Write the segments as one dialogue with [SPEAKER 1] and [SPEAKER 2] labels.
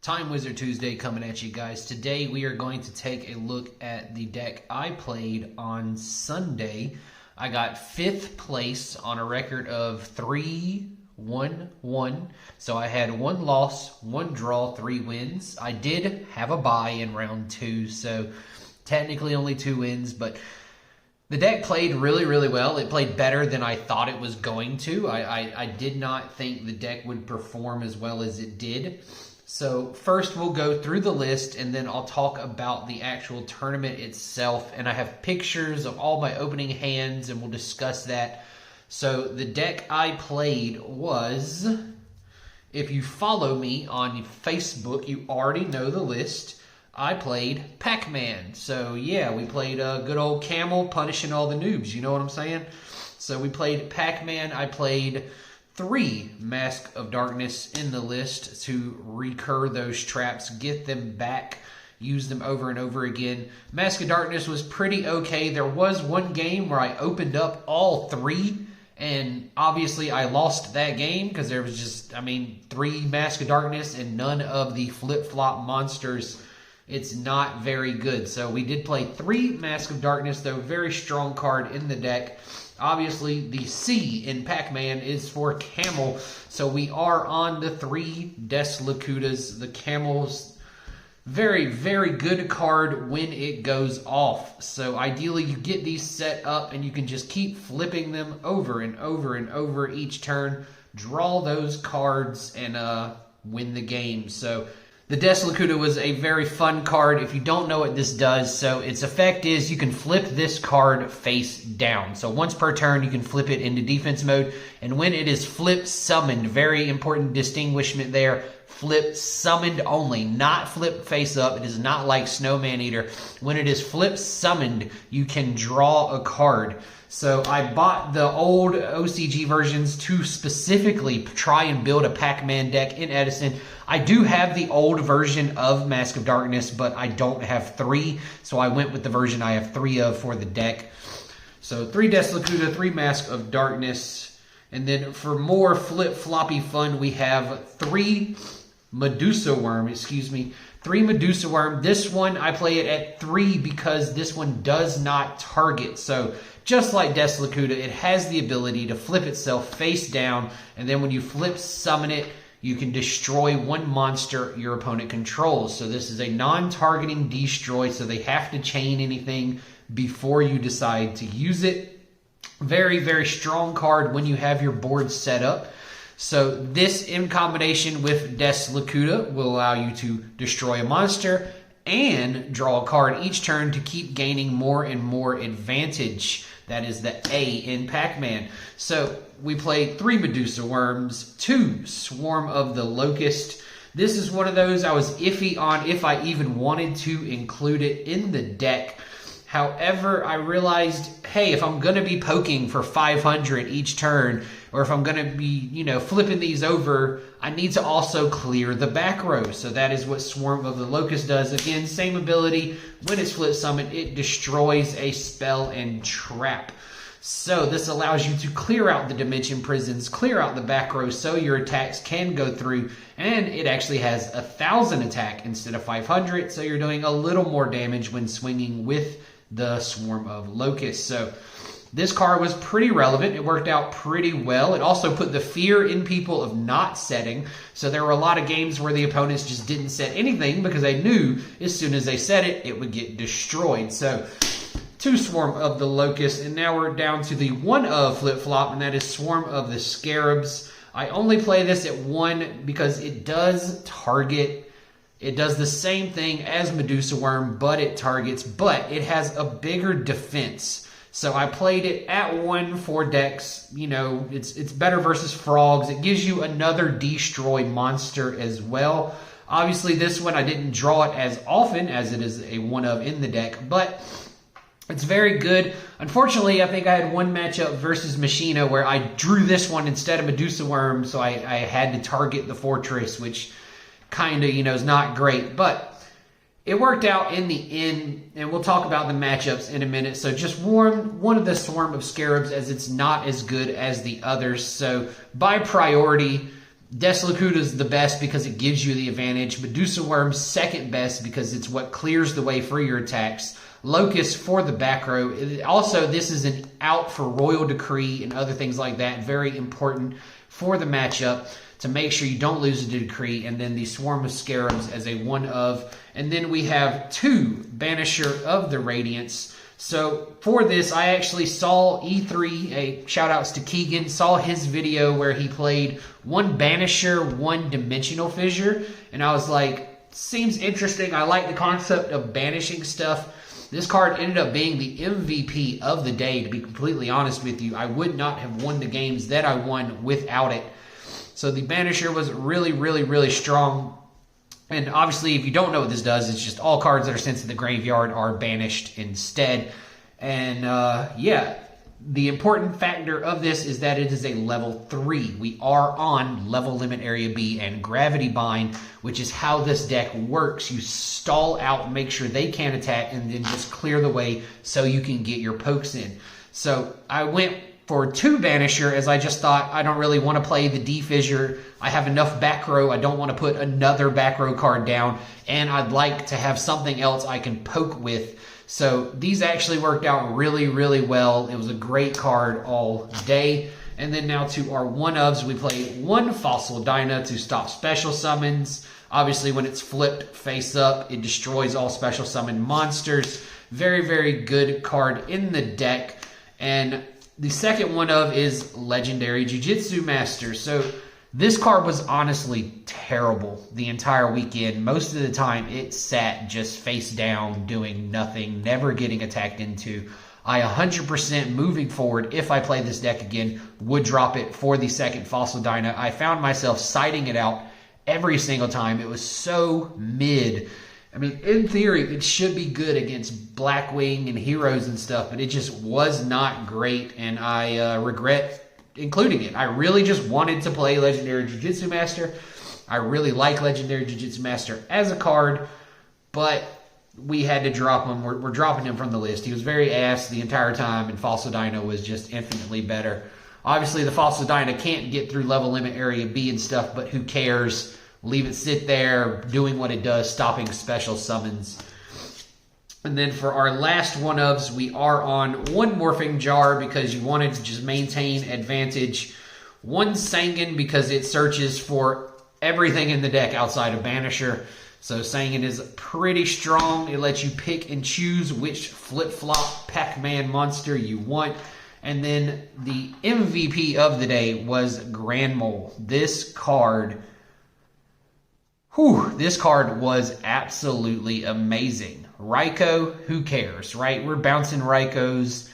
[SPEAKER 1] Time Wizard Tuesday coming at you guys. Today we are going to take a look at the deck I played on Sunday. I got 5th place on a record of 3-1-1. So I had 1 loss, 1 draw, 3 wins. I did have a bye in round 2, so technically only 2 wins, but the deck played really well. It played better than I thought it was going to. I did not think the deck would perform as well as it did. So first we'll go through the list and then I'll talk about the actual tournament itself. And I have pictures of all my opening hands and we'll discuss that. So the deck I played was, if you follow me on Facebook, you already know the list. I played Pac-Man. So yeah, we played good old Camel punishing all the noobs. You know what I'm saying? So we played Pac-Man. I played 3 Mask of Darkness in the list to recur those traps, get them back, use them over and over again. Mask of Darkness was pretty okay. There was one game where I opened up all 3, and obviously I lost that game because there was just, 3 Mask of Darkness and none of the flip-flop monsters. It's not very good. So we did play 3 Mask of Darkness, though. Very strong card in the deck. Obviously, the C in Pac-Man is for Camel. So we are on the 3 Deslocutas. The Camel's very good card when it goes off. So ideally, you get these set up and you can just keep flipping them over and over and over each turn. Draw those cards and win the game. So the Deslocuta was a very fun card. If you don't know what this does, so its effect is you can flip this card face down. So once per turn, you can flip it into defense mode. And when it is flip summoned, very important distinguishment there, flip summoned only, not flip face up. It is not like Snowman Eater. When it is flip summoned, you can draw a card. So I bought the old OCG versions to specifically try and build a Pac-Man deck in Edison. I do have the old version of Mask of Darkness, but I don't have 3. So I went with the version I have 3 of for the deck. So 3 Deslocuta, 3 Mask of Darkness. And then for more flip-floppy fun, we have 3 Medusa Worm, 3 Medusa Worm. This one, I play it at 3 because this one does not target. So just like Deslocuta, it has the ability to flip itself face down, and then when you flip summon it, you can destroy 1 monster your opponent controls. So this is a non-targeting destroy, so they have to chain anything before you decide to use it. Very strong card when you have your board set up. So this in combination with Deslocuta will allow you to destroy a monster and draw a card each turn to keep gaining more and more advantage. That is the A in Pac-Man. So we played 3 Medusa Worms, 2 Swarm of the Locust. This is one of those I was iffy on if I even wanted to include it in the deck. However, I realized, hey, if I'm going to be poking for 500 each turn, or if I'm going to be, flipping these over, I need to also clear the back row. So that is what Swarm of the Locust does. Again, same ability. When it's flip summoned, it destroys a spell and trap. So this allows you to clear out the Dimension Prisons, clear out the back row so your attacks can go through. And it actually has 1,000 attack instead of 500. So you're doing a little more damage when swinging with the Swarm of Locusts. So this card was pretty relevant. It worked out pretty well. It also put the fear in people of not setting. So there were a lot of games where the opponents just didn't set anything because they knew as soon as they set it, it would get destroyed. So 2 Swarm of the Locust, and now we're down to the 1 of flip-flop, and that is Swarm of the Scarabs. I only play this at 1 because it does target. It does the same thing as Medusa Worm, but it targets, but it has a bigger defense. So I played it at 1 for decks. It's better versus frogs. It gives you another destroy monster as well. Obviously, this one I didn't draw it as often as it is a 1 of in the deck, but it's very good. Unfortunately, I think I had one matchup versus Machina where I drew this one instead of Medusa Worm, so I had to target the Fortress, which kind of, is not great. But it worked out in the end, and we'll talk about the matchups in a minute. So just warn one of the Swarm of Scarabs as it's not as good as the others. So by priority, Deslocuda's the best because it gives you the advantage. Medusa Worm's second best because it's what clears the way for your attacks. Locust for the back row. Also, this is an out for Royal Decree and other things like that. Very important for the matchup to make sure you don't lose the Decree. And then the Swarm of Scarabs as a one of. And then we have 2 Banisher of the Radiance. So for this, I actually saw E3, shout outs to Keegan, saw his video where he played 1 Banisher, 1 Dimensional Fissure. And I was like, seems interesting. I like the concept of banishing stuff. This card ended up being the MVP of the day, to be completely honest with you. I would not have won the games that I won without it. So the Banisher was really, really, really strong. And obviously, if you don't know what this does, it's just all cards that are sent to the graveyard are banished instead. And yeah, the important factor of this is that it is a level 3. We are on level limit area B and gravity bind, which is how this deck works. You stall out, make sure they can't attack, and then just clear the way so you can get your pokes in. So I went for 2 Banisher, as I just thought I don't really want to play the D-Fissure. I have enough back row. I don't want to put another back row card down, and I'd like to have something else I can poke with. So these actually worked out really, really well. It was a great card all day. And then now to our one-ofs, we played 1 Fossil Dyna to stop special summons. Obviously, when it's flipped face up, it destroys all special summon monsters. Very, very good card in the deck. And the second one of is Legendary Jiu-Jitsu Master. So this card was honestly terrible the entire weekend. Most of the time, it sat just face down, doing nothing, never getting attacked into. I 100% moving forward, if I play this deck again, would drop it for the second Fossil Dyna. I found myself citing it out every single time. It was so mid. I mean, in theory, it should be good against Blackwing and heroes and stuff, but it just was not great, and I regret including it. I really just wanted to play Legendary Jiu-Jitsu Master. I really like Legendary Jiu-Jitsu Master as a card, but we had to drop him. We're dropping him from the list. He was very ass the entire time, and Fossil Dyna was just infinitely better. Obviously, the Fossil Dyna can't get through level limit area B and stuff, but who cares? Leave it sit there, doing what it does, stopping special summons. And then for our last one-ofs, we are on 1 Morphing Jar because you wanted to just maintain advantage. 1 Sangan because it searches for everything in the deck outside of Banisher. So Sangan is pretty strong. It lets you pick and choose which flip-flop Pac-Man monster you want. And then the MVP of the day was Grand Mole. This card was absolutely amazing. Raikou, who cares, right? We're bouncing Raikous.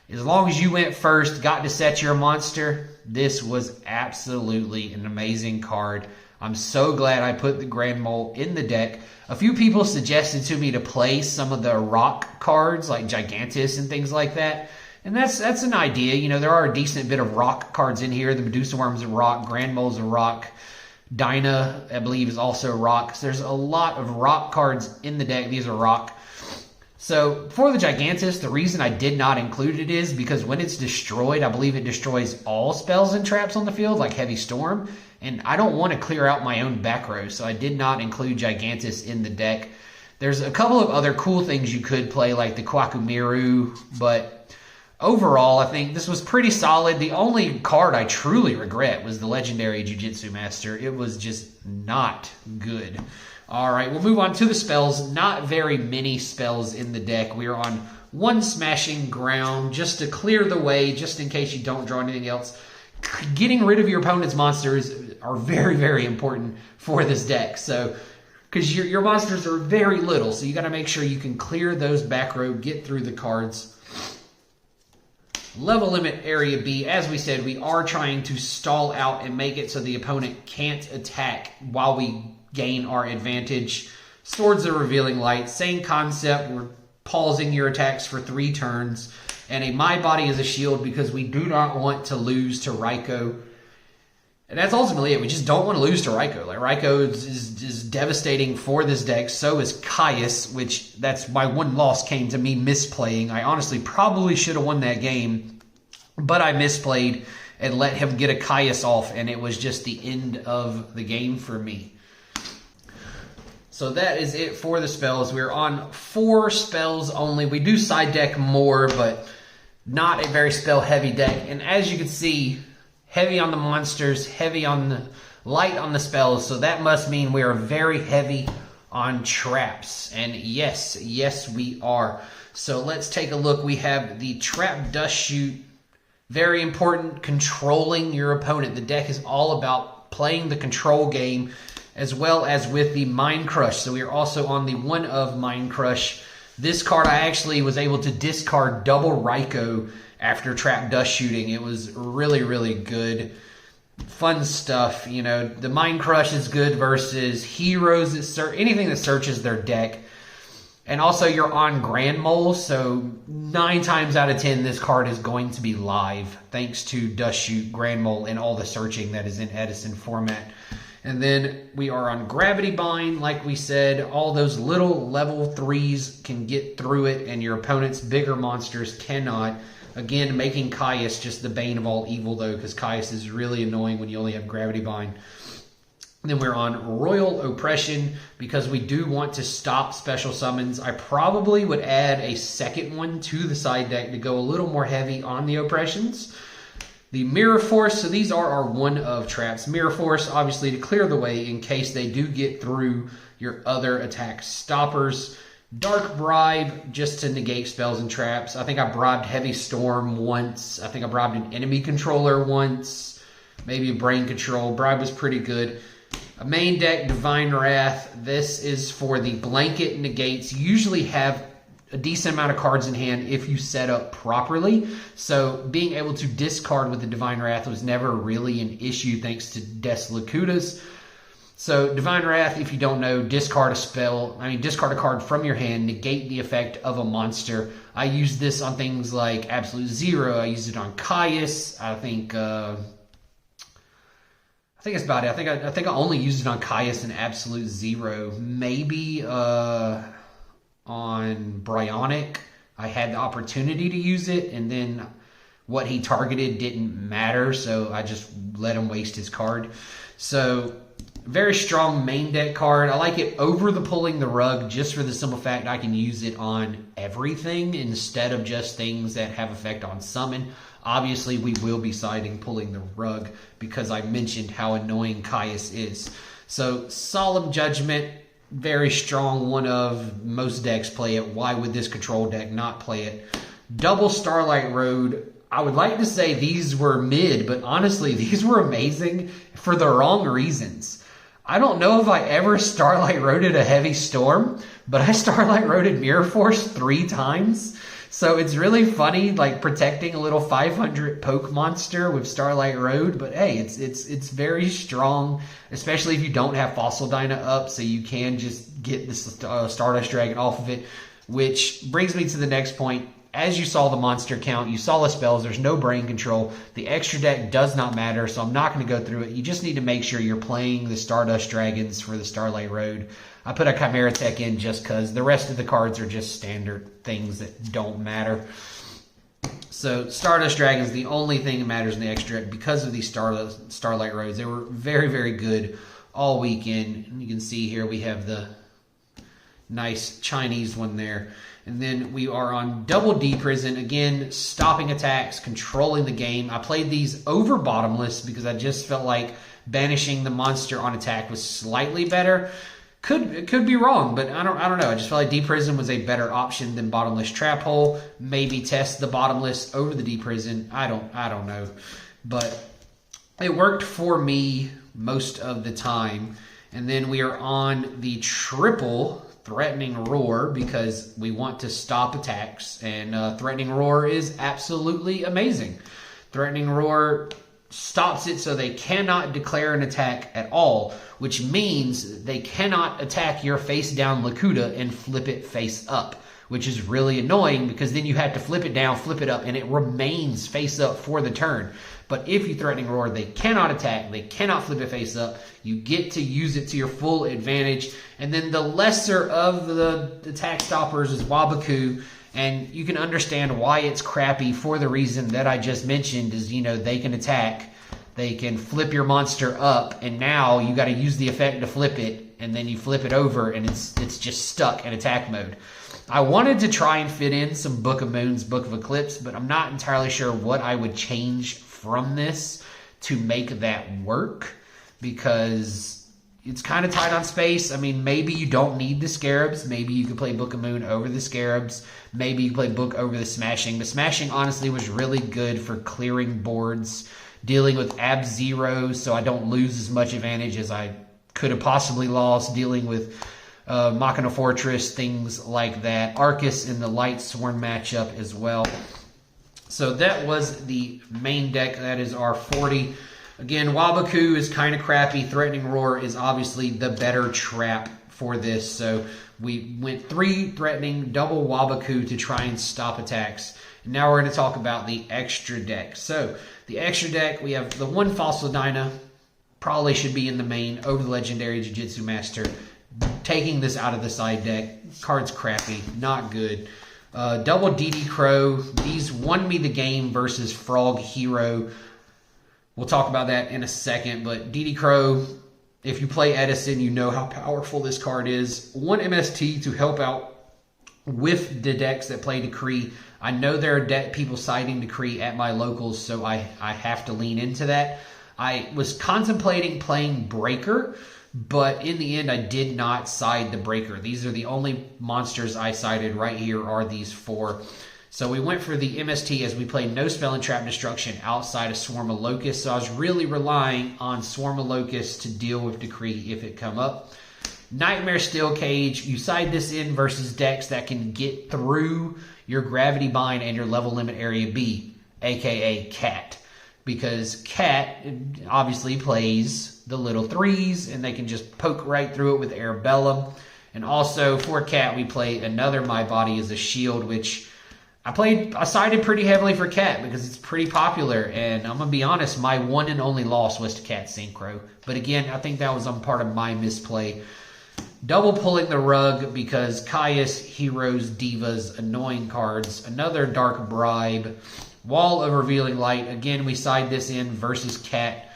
[SPEAKER 1] As long as you went first, got to set your monster, this was absolutely an amazing card. I'm so glad I put the Grand Mole in the deck. A few people suggested to me to play some of the rock cards, like Gigantus and things like that. And that's an idea. You know, there are a decent bit of rock cards in here. The Medusa Worm's a rock. Grand Mole's a rock. Dyna, I believe, is also rock. So there's a lot of rock cards in the deck. These are rock. So for the Gigantus, the reason I did not include it is because when it's destroyed, I believe it destroys all spells and traps on the field, like Heavy Storm. And I don't want to clear out my own back row, so I did not include Gigantus in the deck. There's a couple of other cool things you could play, like the Kwakumiru, but overall, I think this was pretty solid. The only card I truly regret was the Legendary Jiu-Jitsu Master. It was just not good. All right, we'll move on to the spells. Not very many spells in the deck. We are on 1 Smashing Ground just to clear the way, just in case you don't draw anything else. Getting rid of your opponent's monsters are very, very important for this deck. So, because your monsters are very little, so you got to make sure you can clear those back row, get through the cards. Level limit area B, as we said, we are trying to stall out and make it so the opponent can't attack while we gain our advantage. Swords of Revealing Light, same concept. We're pausing your attacks for 3 turns. And a My Body is a Shield because we do not want to lose to Raikou. And that's ultimately it. We just don't want to lose to Raikou. Like, Raikou is devastating for this deck. So is Caius, which that's my 1 loss came to me misplaying. I honestly probably should have won that game, but I misplayed. and let him get a Caius off, and it was just the end of the game for me. So that is it for the spells. We're on 4 spells only. We do side deck more, but not a very spell heavy deck. And as you can see, heavy on the monsters, heavy on the light on the spells. So that must mean we are very heavy on traps. And yes, we are. So let's take a look. We have the Trap Dust Shoot. Very important, controlling your opponent. The deck is all about playing the control game, as well as with the Mind Crush. So we are also on the 1 of Mind Crush. This card, I actually was able to discard double Raikou after Trap Dust Shooting. It was really, really good. Fun stuff. You know, the Mind Crush is good versus heroes, anything that searches their deck. And also you're on Grand Mole, so 9 times out of 10 this card is going to be live, thanks to Dust Shoot, Grand Mole, and all the searching that is in Edison Format. And then we are on Gravity Bind, like we said. All those little level 3s can get through it, and your opponent's bigger monsters cannot. Again, making Caius just the bane of all evil, though, because Caius is really annoying when you only have Gravity Bind. Then we're on Royal Oppression because we do want to stop special summons. I probably would add a second one to the side deck to go a little more heavy on the oppressions. The Mirror Force, so these are our 1 of traps. Mirror Force, obviously, to clear the way in case they do get through your other attack stoppers. Dark Bribe, just to negate spells and traps. I think I bribed Heavy Storm once. I think I bribed an enemy controller once. Maybe a Brain Control. Bribe was pretty good. A main deck, Divine Wrath. This is for the blanket negates. You usually have a decent amount of cards in hand if you set up properly. So being able to discard with the Divine Wrath was never really an issue thanks to Des Lakutas. So Divine Wrath, if you don't know, discard a card from your hand, negate the effect of a monster. I use this on things like Absolute Zero. I use it on Caius. I think that's about it. I think I only used it on Caius and Absolute Zero. Maybe on Bryonic, I had the opportunity to use it, and then what he targeted didn't matter, so I just let him waste his card. So very strong main deck card. I like it over the Pulling the Rug just for the simple fact I can use it on everything instead of just things that have effect on summon. Obviously, we will be siding Pulling the Rug because I mentioned how annoying Caius is. So, Solemn Judgment, very strong. 1 of most decks play it. Why would this control deck not play it? Double Starlight Road. I would like to say these were mid, but honestly, these were amazing for the wrong reasons. I don't know if I ever Starlight Roaded a Heavy Storm, but I Starlight Roaded Mirror Force 3 times. So it's really funny, like protecting a little 500 poke monster with Starlight Road. But hey, it's very strong, especially if you don't have Fossil Dyna up, so you can just get this Stardust Dragon off of it. Which brings me to the next point. As you saw the monster count, you saw the spells, there's no brain control. The extra deck does not matter, so I'm not going to go through it. You just need to make sure you're playing the Stardust Dragons for the Starlight Road. I put a Chimera Tech in just because the rest of the cards are just standard things that don't matter. So Stardust Dragons, the only thing that matters in the extra deck because of these Starlight Roads. They were very, very good all weekend. And you can see here we have the nice Chinese one there. And then we are on Double D Prison. Again, stopping attacks, controlling the game. I played these over Bottomless because I just felt like banishing the monster on attack was slightly better. Could be wrong, but I don't know. I just felt like D Prison was a better option than Bottomless Trap Hole. Maybe test the Bottomless over the D Prison. I don't know. But it worked for me most of the time. And then we are on the triple Threatening Roar because we want to stop attacks, and Threatening Roar is absolutely amazing. Threatening Roar stops it so they cannot declare an attack at all, which means they cannot attack your face down Lakuta and flip it face up, which is really annoying because then you have to flip it down, flip it up, and it remains face up for the turn. But if you Threatening Roar, they cannot attack, they cannot flip it face up. You get to use it to your full advantage. And then the lesser of the attack stoppers is Wabaku. And you can understand why it's crappy for the reason that I just mentioned is, they can attack. They can flip your monster up, and now you got to use the effect to flip it, and then you flip it over, and it's just stuck in attack mode. I wanted to try and fit in some Book of Moons, Book of Eclipse, but I'm not entirely sure what I would change from this to make that work, because it's kind of tight on space. I mean, maybe you don't need the Scarabs. Maybe you could play Book of Moon over the Scarabs. Maybe you play Book over the Smashing. The Smashing, honestly, was really good for clearing boards, dealing with Ab-Zero, so I don't lose as much advantage as I could have possibly lost, dealing with Machina Fortress, things like that. Arcus in the Light Sworn matchup as well. So that was the main deck. That is our 40. Again, Waboku is kind of crappy. Threatening Roar is obviously the better trap for this. So we went 3 threatening, double Waboku to try and stop attacks. And now we're going to talk about the extra deck. So the extra deck, we have the 1 Fossil Dyna. Probably should be in the main over the Legendary Jiu-Jitsu Master. Taking this out of the side deck. Card's crappy. Not good. Double DD Crow. These won me the game versus Frog Hero. We'll talk about that in a second. But DD Crow, if you play Edison, you know how powerful this card is. 1 MST to help out with the decks that play Decree. I know there are people citing Decree at my locals, so I have to lean into that. I was contemplating playing Breaker, but in the end, I did not side the Breaker. These are the only monsters I sided right here are these 4. So we went for the MST as we played no Spell and Trap Destruction outside of Swarm of Locusts. So I was really relying on Swarm of Locusts to deal with Decree if it come up. Nightmare Steel Cage. You side this in versus decks that can get through your Gravity Bind and your Level Limit Area B, aka Cat. Because Cat obviously plays the little 3s, and they can just poke right through it with Arabellum. And also, for Cat, we play another My Body as a Shield, which I sided pretty heavily for Cat because it's pretty popular. And I'm going to be honest, my one and only loss was to Cat Synchro. But again, I think that was on part of my misplay. Double pulling the rug because Caius, Heroes, Divas, annoying cards. Another Dark Bribe. Wall of Revealing Light. Again, we side this in versus Cat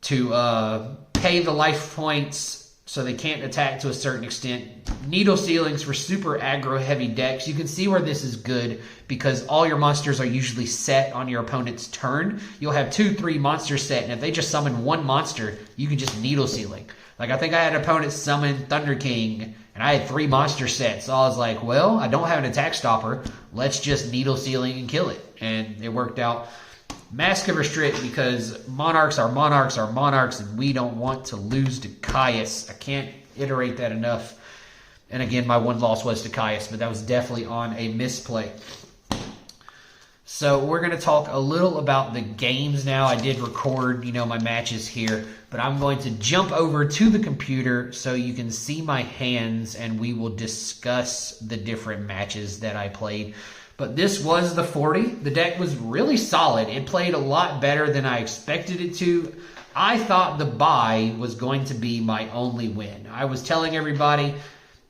[SPEAKER 1] to pay the life points so they can't attack to a certain extent. Needle Ceilings for super aggro heavy decks. You can see where this is good because all your monsters are usually set on your opponent's turn. You'll have 2-3 monsters set, and if they just summon 1 monster, you can just Needle Ceiling. Like, I think I had an opponent summon Thunder King, and I had 3 monster sets. So I was like, well, I don't have an attack stopper. Let's just Needle Ceiling and kill it. And it worked out. Mask of Restrict because Monarchs are Monarchs are Monarchs, and we don't want to lose to Caius. I can't iterate that enough. And again, my one loss was to Caius, but that was definitely on a misplay. So we're going to talk a little about the games now. I did record, my matches here, but I'm going to jump over to the computer so you can see my hands, and we will discuss the different matches that I played. But this was the 40. The deck was really solid. It played a lot better than I expected it to. I thought the bye was going to be my only win. I was telling everybody,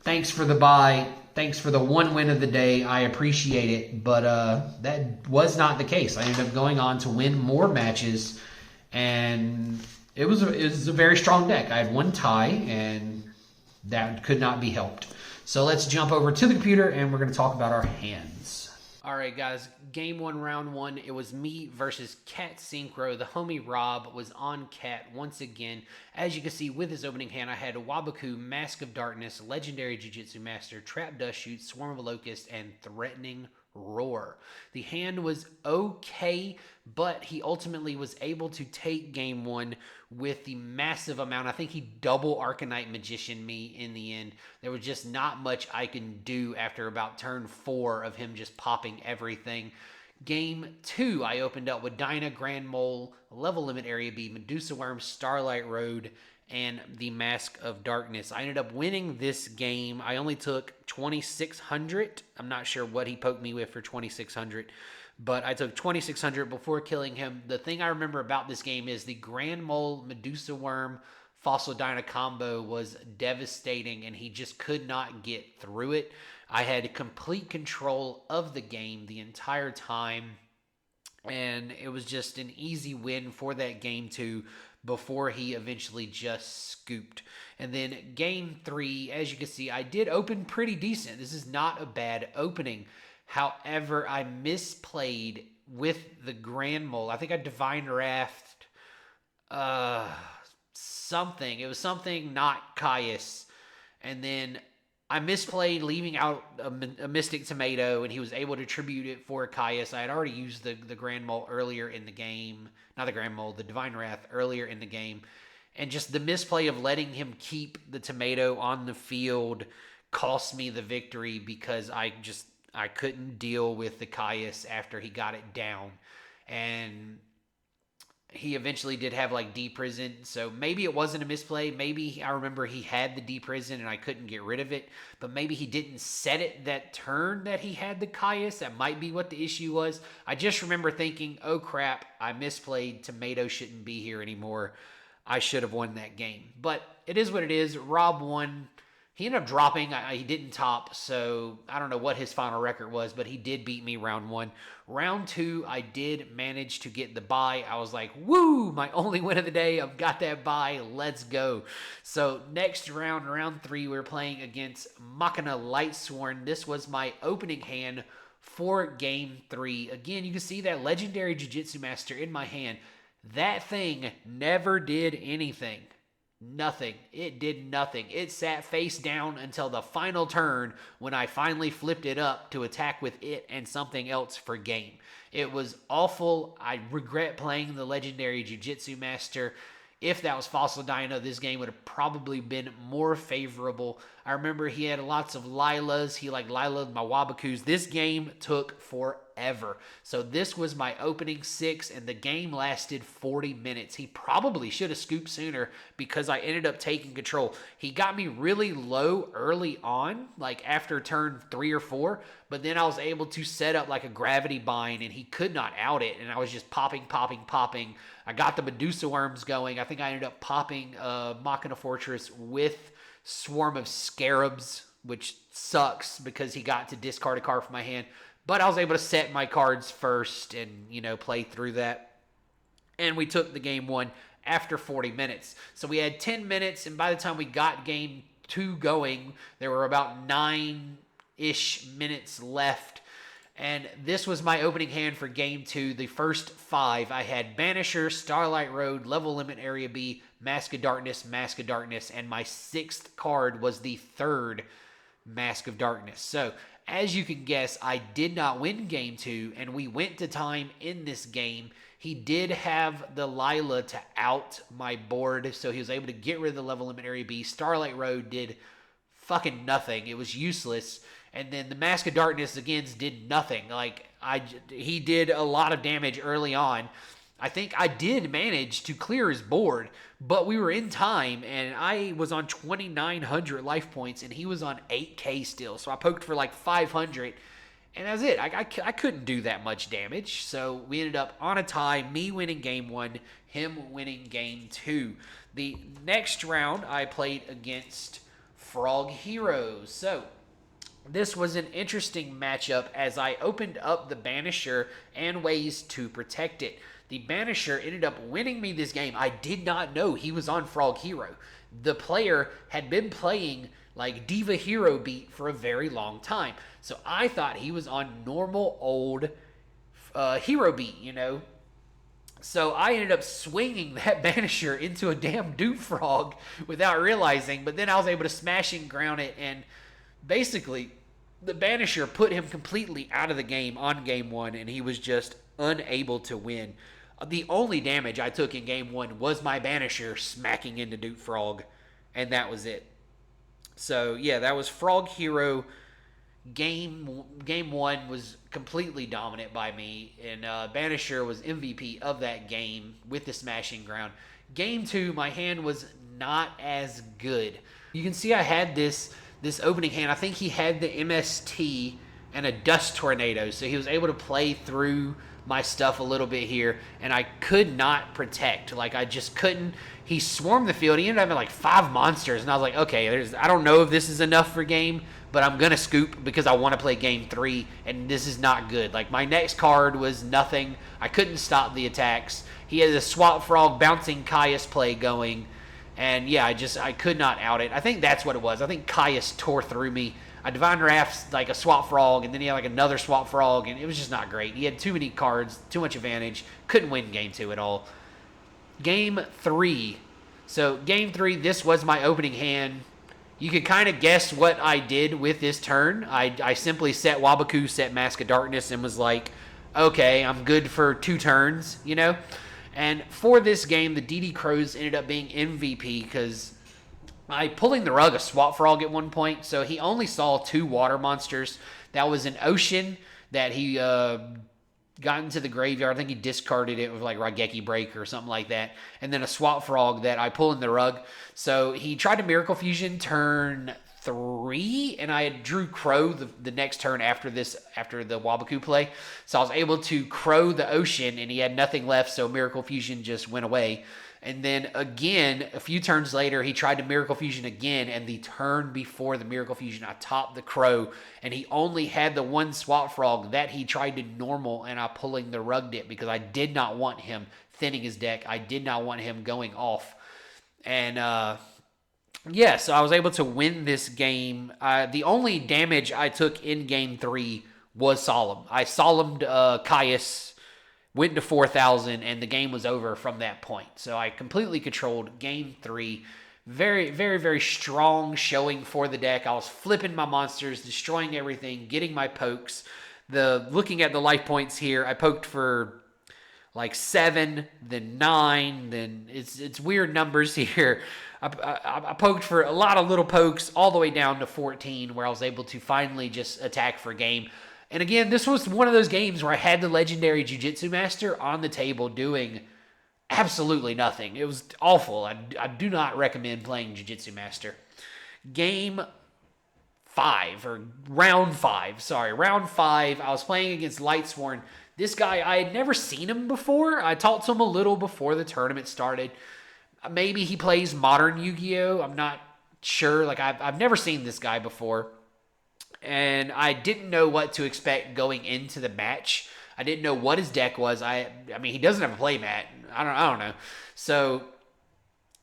[SPEAKER 1] thanks for the bye. Thanks for the 1 win of the day. I appreciate it. But that was not the case. I ended up going on to win more matches. And it was a very strong deck. I had 1 tie, and that could not be helped. So let's jump over to the computer, and we're going to talk about our hands. All right, guys, game 1, round 1, it was me versus Cat Synchro. The homie Rob was on Cat once again. As you can see, with his opening hand, I had Waboku, Mask of Darkness, Legendary Jiu-Jitsu Master, Trap Dust Shoot, Swarm of Locust, and Threatening Roar. The hand was okay, but he ultimately was able to take game 1 with the massive amount. I think he double Arcanite Magician me in the end. There was just not much I can do after about turn 4 of him just popping everything. Game 2, I opened up with Dyna, Grand Mole, Level Limit Area B, Medusa Worm, Starlight Road, and the Mask of Darkness. I ended up winning this game. I only took 2,600. I'm not sure what he poked me with for 2,600, but I took 2,600 before killing him. The thing I remember about this game is the Grand Mole, Medusa Worm, Fossil Dyna combo was devastating, and he just could not get through it. I had complete control of the game the entire time, and it was just an easy win for that game 2 before he eventually just scooped. And then game 3, as you can see, I did open pretty decent. This is not a bad opening. However, I misplayed with the Grand Mole. I think I Divine Wrath something. It was something not Caius. And then I misplayed, leaving out a Mystic Tomato, and he was able to tribute it for Caius. I had already used the Grand Mole earlier in the game. Not the Grand Mole, the Divine Wrath earlier in the game. And just the misplay of letting him keep the tomato on the field cost me the victory, because I couldn't deal with the Caius after he got it down. And he eventually did have like D-Prison, so maybe it wasn't a misplay. Maybe I remember he had the D-Prison and I couldn't get rid of it, but maybe he didn't set it that turn that he had the Caius. That might be what the issue was. I just remember thinking, oh crap, I misplayed. Tomato shouldn't be here anymore. I should have won that game. But it is what it is. Rob won. He ended up dropping. He didn't top, so I don't know what his final record was, but he did beat me round 1. Round 2, I did manage to get the bye. I was like, woo, my only win of the day. I've got that bye. Let's go. So next round, round 3, we're playing against Machina Lightsworn. This was my opening hand for game 3. Again, you can see that legendary Jiu-Jitsu Master in my hand. That thing never did anything. Nothing. It did nothing. It sat face down until the final turn, when I finally flipped it up to attack with it and something else for game. It was awful. I regret playing the legendary Jiu-Jitsu Master. If that was Fossil Dino, this game would have probably been more favorable. I remember he had lots of Lilas. He like Lila'd my Wabakus. This game took forever. So this was my opening 6, and the game lasted 40 minutes. He probably should have scooped sooner, because I ended up taking control. He got me really low early on, like after turn 3 or 4, but then I was able to set up like a gravity bind, and he could not out it, and I was just popping. I got the Medusa worms going. I think I ended up popping Machina Fortress with Swarm of Scarabs, which sucks because he got to discard a card from my hand. But I was able to set my cards first and, play through that. And we took the game 1 after 40 minutes. So we had 10 minutes, and by the time we got game 2 going, there were about 9-ish minutes left. And this was my opening hand for game 2. The first 5, I had Banisher, Starlight Road, Level Limit Area B, Mask of Darkness, and my 6th card was the 3rd Mask of Darkness. So, as you can guess, I did not win game 2, and we went to time in this game. He did have the Lila to out my board, so he was able to get rid of the Level Limit Area B. Starlight Road did fucking nothing. It was useless. And then the Mask of Darkness, again, did nothing. He did a lot of damage early on. I think I did manage to clear his board, but we were in time, and I was on 2,900 life points, and he was on 8k still. So I poked for like 500, and that's it. I couldn't do that much damage. So we ended up on a tie, me winning game 1, him winning game 2. The next round, I played against Frog Heroes. So this was an interesting matchup, as I opened up the Banisher and ways to protect it. The Banisher ended up winning me this game. I did not know he was on Frog Hero. The player had been playing like Diva Hero Beat for a very long time. So I thought he was on normal old Hero Beat, So I ended up swinging that Banisher into a damn Dupe Frog without realizing. But then I was able to smash and ground it, and basically the Banisher put him completely out of the game on game 1, and he was just unable to win. The only damage I took in game 1 was my Banisher smacking into Dupe Frog, and that was it. So yeah, that was Frog Hero. Game 1 was completely dominant by me, and Banisher was MVP of that game with the smashing ground. Game 2, my hand was not as good. You can see I had this opening hand. I think he had the MST and a Dust Tornado, so he was able to play through my stuff a little bit here, and I could not protect. I just couldn't
[SPEAKER 2] he swarmed the field. He ended up having like 5 monsters, and I was like, okay, I don't know if this is enough for game, but I'm gonna scoop because I want to play game 3, and this is not good. Like, my next card was nothing. I couldn't stop the attacks. He had a Swap Frog bouncing Caius play going, and yeah, I could not out it. I think that's what it was. I think Caius tore through me. I Divine Wrath like a Swap Frog, and then he had like another Swap Frog, and it was just not great. He had too many cards, too much advantage. Couldn't win game 2 at all. Game 3. So game 3, this was my opening hand. You could kind of guess what I did with this turn. I simply set Wabaku, set Mask of Darkness, and was like, okay, I'm good for 2 turns, you know? And for this game, the DD Crows ended up being MVP because I pulling the rug a Swap Frog at one point, so he only saw 2 water monsters. That was an Ocean that he got into the graveyard. I think he discarded it with like Raigeki Break or something like that. And then a Swap Frog that I pull in the rug. So he tried to Miracle Fusion turn 3, and I had drew Crow the next turn after the Wabaku play. So I was able to Crow the Ocean, and he had nothing left, so Miracle Fusion just went away. And then again, a few turns later, he tried to Miracle Fusion again, and the turn before the Miracle Fusion, I topped the Crow, and he only had the 1 Swap Frog that he tried to normal, and I pulling the rugged it because I did not want him thinning his deck. I did not want him going off. And yeah, so I was able to win this game. The only damage I took in game 3 was Solemn. I Solemned Caius, went to 4,000, and the game was over from that point. So I completely controlled game 3. Very, very, very strong showing for the deck. I was flipping my monsters, destroying everything, getting my pokes. Looking at the life points here, I poked for like 7, then 9, then it's weird numbers here. I poked for a lot of little pokes all the way down to 14, where I was able to finally just attack for game. And again, this was one of those games where I had the legendary Jiu-Jitsu Master on the table doing absolutely nothing. It was awful. I do not recommend playing Jiu-Jitsu Master. Round 5. Round 5. I was playing against Lightsworn. This guy, I had never seen him before. I talked to him a little before the tournament started. Maybe he plays modern Yu-Gi-Oh! I'm not sure. Like, I've never seen this guy before. And I didn't know what to expect going into the match. I didn't know what his deck was. I mean, he doesn't have a play mat. I don't know. So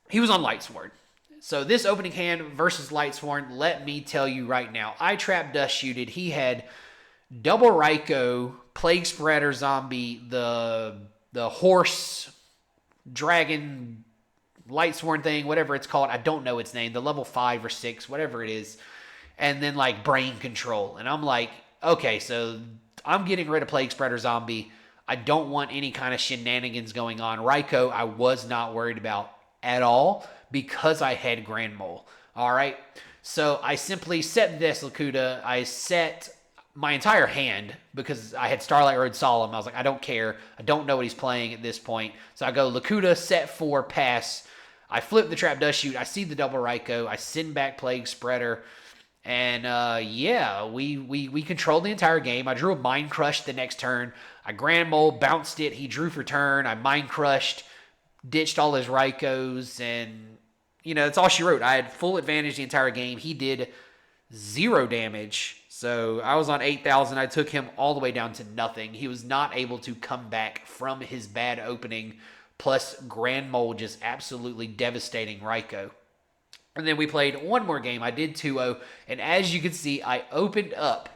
[SPEAKER 2] he was on Lightsworn. So this opening hand versus Lightsworn, let me tell you right now, I trapped Dust Shooted. He had double Raikou, Plague Spreader Zombie, the horse, dragon, Lightsworn thing, whatever it's called. I don't know its name. The level 5 or 6, whatever it is. And then like Brain Control. And I'm like, okay, so I'm getting rid of Plague Spreader Zombie. I don't want any kind of shenanigans going on. Raikou, I was not worried about at all because I had Grand Mole. All right. So I simply set this Lakuta. I set my entire hand because I had Starlight Road Solemn. I was like, I don't care. I don't know what he's playing at this point. So I go Lakuta, set 4, pass. I flip the Trap Dust Shoot. I see the double Raikou. I send back Plague Spreader. And yeah, we controlled the entire game. I drew a Mind Crush the next turn. I Grand Mole, bounced it. He drew for turn. I Mind Crushed, ditched all his Raikous, and you know, that's all she wrote. I had full advantage the entire game. He did 0 damage. So I was on 8,000. I took him all the way down to nothing. He was not able to come back from his bad opening. Plus Grand Mole just absolutely devastating Raikou. And then we played one more game. I did 2-0. And as you can see, I opened up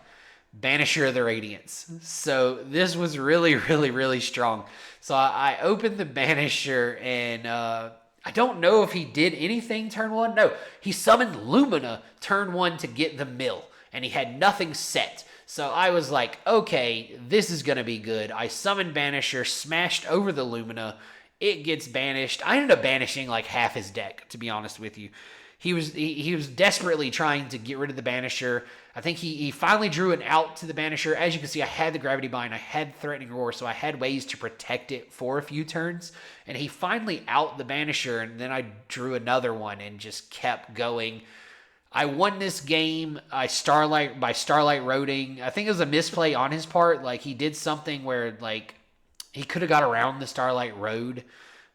[SPEAKER 2] Banisher of the Radiance. So this was really, really, really strong. So I opened the Banisher, and I don't know if he did anything turn 1. No, he summoned Lumina turn 1 to get the mill. And he had nothing set. So I was like, okay, this is going to be good. I summoned Banisher, smashed over the Lumina. It gets banished. I ended up banishing like half his deck, to be honest with you. He was desperately trying to get rid of the Banisher. I think he finally drew an out to the Banisher. As you can see, I had the Gravity Bind. I had Threatening Roar, so I had ways to protect it for a few turns. And he finally out the Banisher, and then I drew another one and just kept going. I won this game by Starlight Roading. I think it was a misplay on his part. Like, he did something where, like, he could have got around the Starlight Road,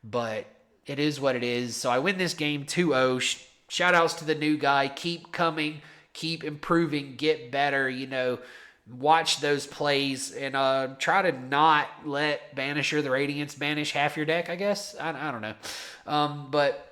[SPEAKER 2] but it is what it is. So I win this game 2-0. Shout outs to the new guy. Keep coming, keep improving, get better, watch those plays, and try to not let Banisher the Radiance banish half your deck, I guess. I don't know. But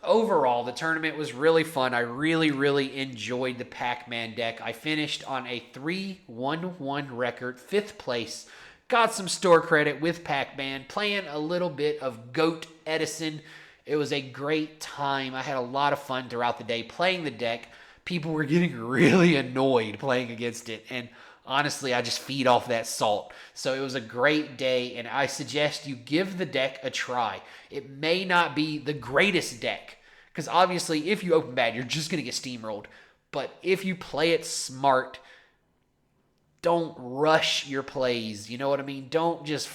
[SPEAKER 2] overall, the tournament was really fun. I really, really enjoyed the Pac-Man deck. I finished on a 3-1-1 record, 5th place. Got some store credit with Pac-Man, playing a little bit of GOAT Edison. It was a great time. I had a lot of fun throughout the day playing the deck. People were getting really annoyed playing against it, and honestly, I just feed off that salt. So it was a great day, and I suggest you give the deck a try. It may not be the greatest deck, because obviously if you open bad, you're just going to get steamrolled. But if you play it smart, don't rush your plays. You know what I mean? Don't just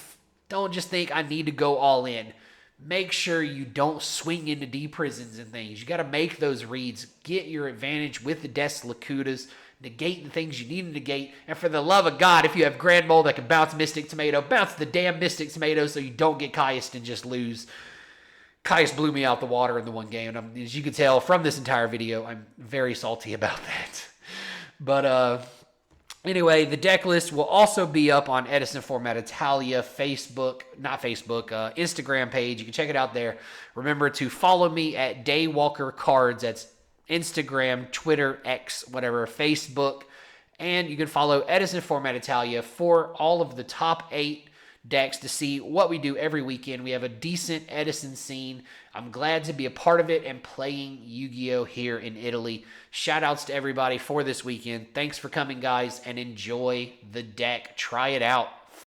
[SPEAKER 2] think I need to go all in. Make sure you don't swing into D prisons and things. You got to make those reads. Get your advantage with the Des Lakutas. Negate the things you need to negate. And for the love of God, if you have Grand Mole that can bounce Mystic Tomato, bounce the damn Mystic Tomato so you don't get Caius and just lose. Caius blew me out the water in the one game. And as you can tell from this entire video, I'm very salty about that. But, anyway, the deck list will also be up on Edison Format Italia Instagram page. You can check it out there. Remember to follow me at Daywalker Cards. That's Instagram, Twitter, X, whatever, Facebook. And you can follow Edison Format Italia for all of the top 8 decks to see what we do every weekend. We have a decent Edison scene. I'm glad to be a part of it and playing Yu-Gi-Oh! Here in Italy. Shout outs to everybody for this weekend. Thanks for coming, guys, and enjoy the deck. Try it out.